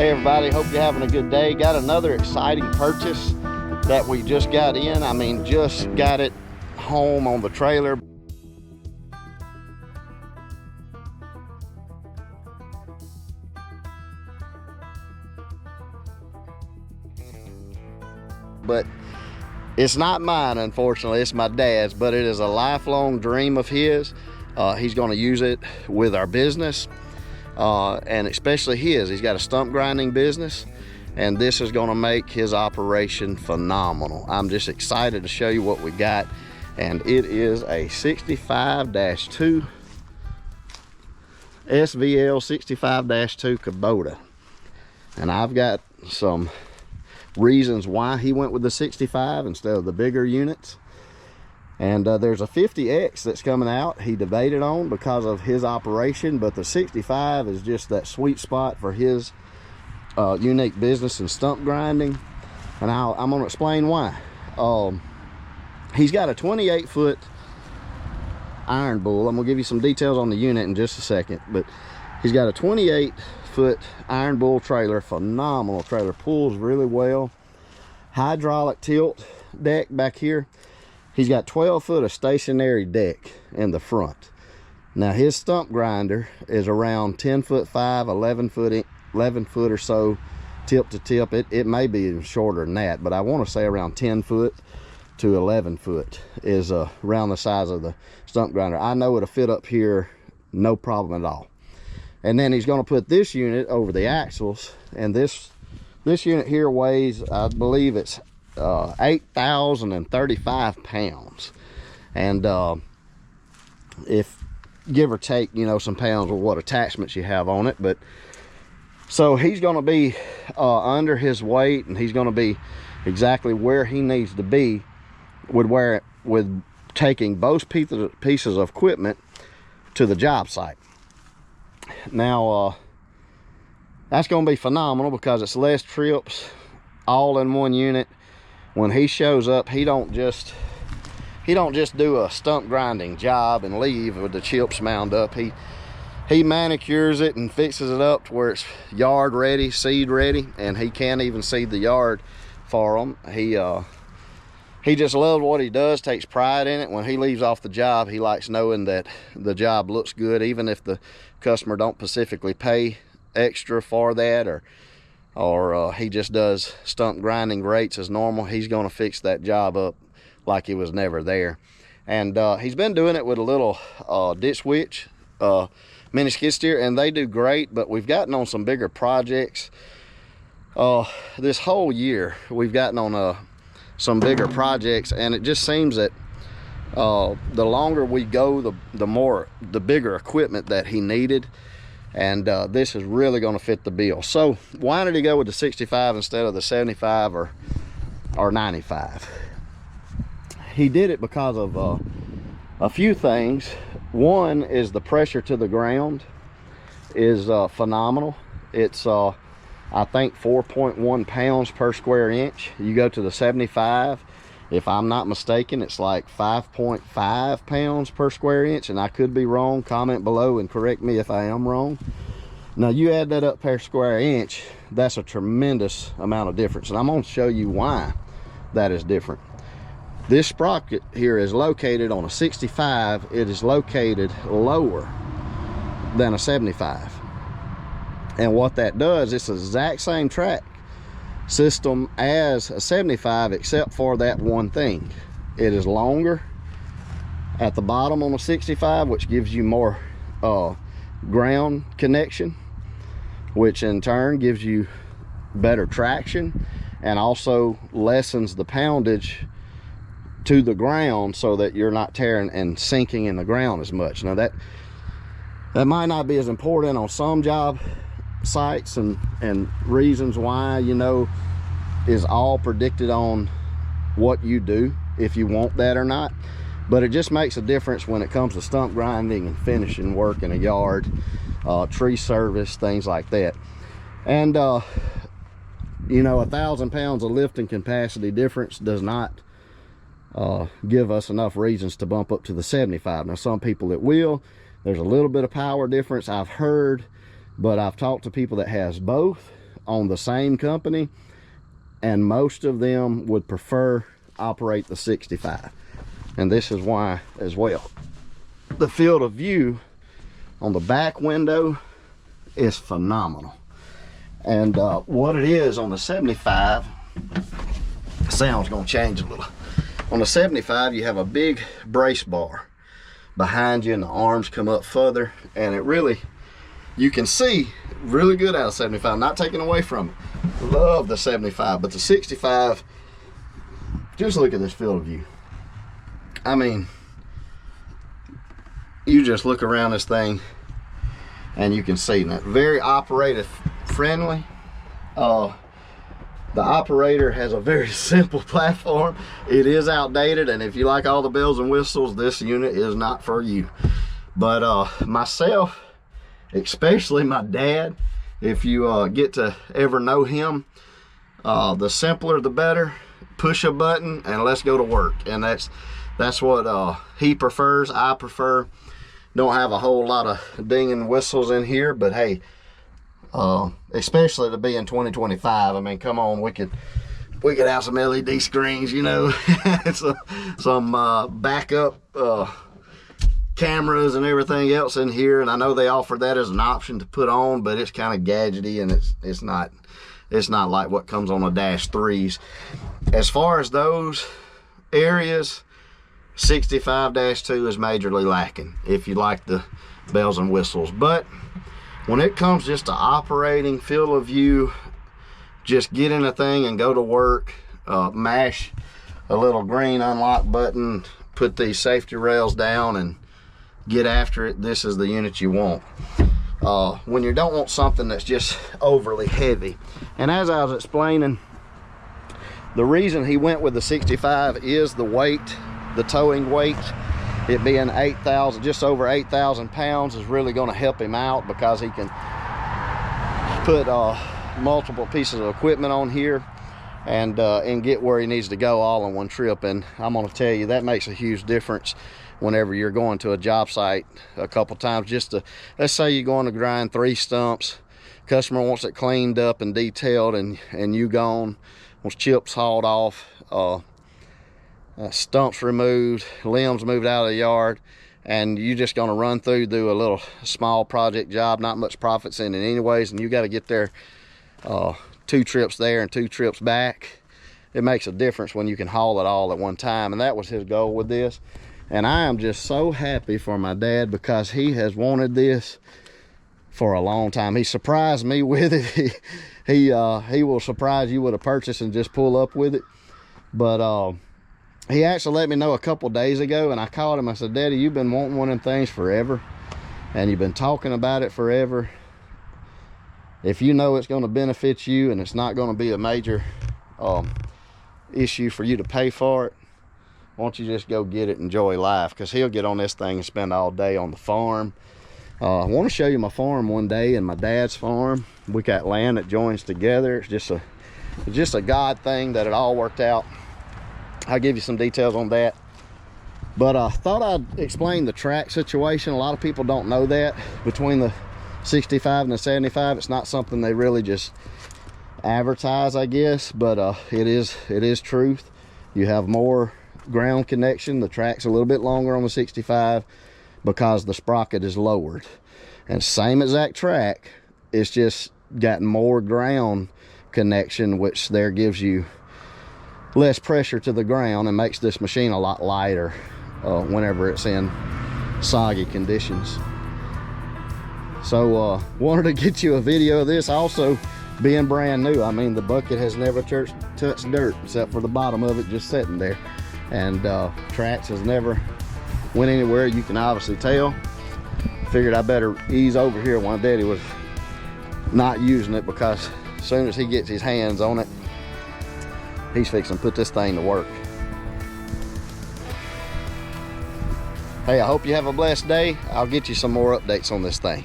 Hey everybody, hope you're having a good day. Got another exciting purchase that we just got in. I mean, just got it home on the trailer. But it's not mine, unfortunately. It's my dad's, but it is a lifelong dream of his. He's going to use it with our business. And especially his. He's got a stump grinding business, and this is going to make his operation phenomenal. I'm just excited to show you what we got, and it is a 65-2 SVL 65-2 Kubota. And I've got some reasons why he went with the 65 instead of the bigger units. And there's a 50X that's coming out he debated on because of his operation, but the 65 is just that sweet spot for his unique business and stump grinding. And I'm going to explain why. He's got a 28-foot iron bull. I'm going to give you some details on the unit in just a second, but he's got a 28-foot iron bull trailer, phenomenal trailer, pulls really well. Hydraulic tilt deck back here. He's got 12 foot of stationary deck in the front. Now his stump grinder is around 10'5", 11 foot or so, tip to tip. It may be even shorter than that, but I want to say around 10 foot to 11 foot is around the size of the stump grinder. I know it'll fit up here, no problem at all. And then he's going to put this unit over the axles, and this unit here weighs, I believe it's 8,035 pounds, and if give or take, you know, some pounds with what attachments you have on it. But so he's going to be under his weight, and he's going to be exactly where he needs to be with taking both pieces of equipment to the job site. Now that's going to be phenomenal because it's less trips, all in one unit. When he shows up, he don't just do a stump grinding job and leave with the chips mound up. He manicures it and fixes it up to where it's yard ready, seed ready, and he can't even seed the yard for them. He just loves what he does, takes pride in it. When he leaves off the job, he likes knowing that the job looks good, even if the customer don't specifically pay extra for that, or he just does stump grinding rates as normal. He's going to fix that job up like he was never there. And he's been doing it with a little ditch witch mini skid steer, and they do great. But we've gotten on some bigger projects this whole year. We've gotten on some bigger projects, and it just seems that the longer we go, the bigger equipment that he needed. And this is really going to fit the bill. So why did he go with the 65 instead of the 75 or 95? He did it because of a few things. One is the pressure to the ground is phenomenal. It's I think 4.1 pounds per square inch. You go to the 75, if I'm not mistaken, it's like 5.5 pounds per square inch, and I could be wrong. Comment below and correct me if I am wrong. Now you add that up per square inch, that's a tremendous amount of difference, and I'm going to show you why that is different. This sprocket here is located on a 65. It is located lower than a 75, and what that does, it's the exact same track system as a 75, except for that one thing. It is longer at the bottom on a 65, which gives you more ground connection, which in turn gives you better traction and also lessens the poundage to the ground so that you're not tearing and sinking in the ground as much. Now that might not be as important on some job sites, and reasons why, you know, is all predicted on what you do, if you want that or not. But it just makes a difference when it comes to stump grinding and finishing work in a yard, tree service, things like that. And you know, 1,000 pounds of lifting capacity difference does not give us enough reasons to bump up to the 75. Now some people it will. There's a little bit of power difference I've heard, but I've talked to people that has both on the same company, and most of them would prefer operate the 65. And this is why as well. The field of view on the back window is phenomenal. And what it is on the 75, the sound's gonna change a little. On the 75, you have a big brace bar behind you, and the arms come up further, and it really, you can see really good out of 75, not taking away from it. Love the 75, but the 65, just look at this field of view. I mean, you just look around this thing and you can see that. Very operator friendly. The operator has a very simple platform. It is outdated, and if you like all the bells and whistles, this unit is not for you. But myself, especially my dad, if you get to ever know him, the simpler the better. Push a button and let's go to work. And that's what he prefers. I prefer. Don't have a whole lot of dinging whistles in here, but hey, especially to be in 2025. I mean, come on, we could have some LED screens, you know, some backup cameras and everything else in here. And I know they offer that as an option to put on, but it's kind of gadgety, and it's not like what comes on the Dash 3s. As far as those areas, 65-2 is majorly lacking if you like the bells and whistles. But when it comes just to operating, field of view, just get in a thing and go to work, mash a little green unlock button, put these safety rails down and get after it, this is the unit you want. When you don't want something that's just overly heavy. And as I was explaining, the reason he went with the 65 is the weight, the towing weight. It being 8,000, just over 8,000 pounds, is really going to help him out, because he can put multiple pieces of equipment on here and get where he needs to go all in one trip. And I'm going to tell you, that makes a huge difference whenever you're going to a job site a couple times. Just to, let's say you're going to grind 3 stumps, customer wants it cleaned up and detailed, and you gone, wants chips hauled off, stumps removed, limbs moved out of the yard, and you just gonna run through, do a little small project job, not much profits in it anyways, and you got to get there 2 trips there and 2 trips back. It makes a difference when you can haul it all at one time, and that was his goal with this. And I am just so happy for my dad, because he has wanted this for a long time. He surprised me with it. He will surprise you with a purchase and just pull up with it. But he actually let me know a couple days ago, and I called him. I said, Daddy, you've been wanting one of them things forever, and you've been talking about it forever. If you know it's going to benefit you and it's not going to be a major issue for you to pay for it, why don't you just go get it and enjoy life? Because he'll get on this thing and spend all day on the farm. I want to show you my farm one day, and my dad's farm. We got land that joins together. It's just a God thing that it all worked out. I'll give you some details on that. But I thought I'd explain the track situation. A lot of people don't know that. Between the 65 and the 75, it's not something they really just advertise, I guess, but it is truth. You have more ground connection. The track's a little bit longer on the 65 because the sprocket is lowered. And same exact track, it's just got more ground connection, which there gives you less pressure to the ground and makes this machine a lot lighter whenever it's in soggy conditions. So wanted to get you a video of this. Also, being brand new, I mean, the bucket has never touched dirt except for the bottom of it just sitting there, and tracks has never went anywhere. You can obviously tell. Figured I better ease over here while Daddy was not using it, because as soon as he gets his hands on it, he's fixing to put this thing to work. Hey, I hope you have a blessed day. I'll get you some more updates on this thing.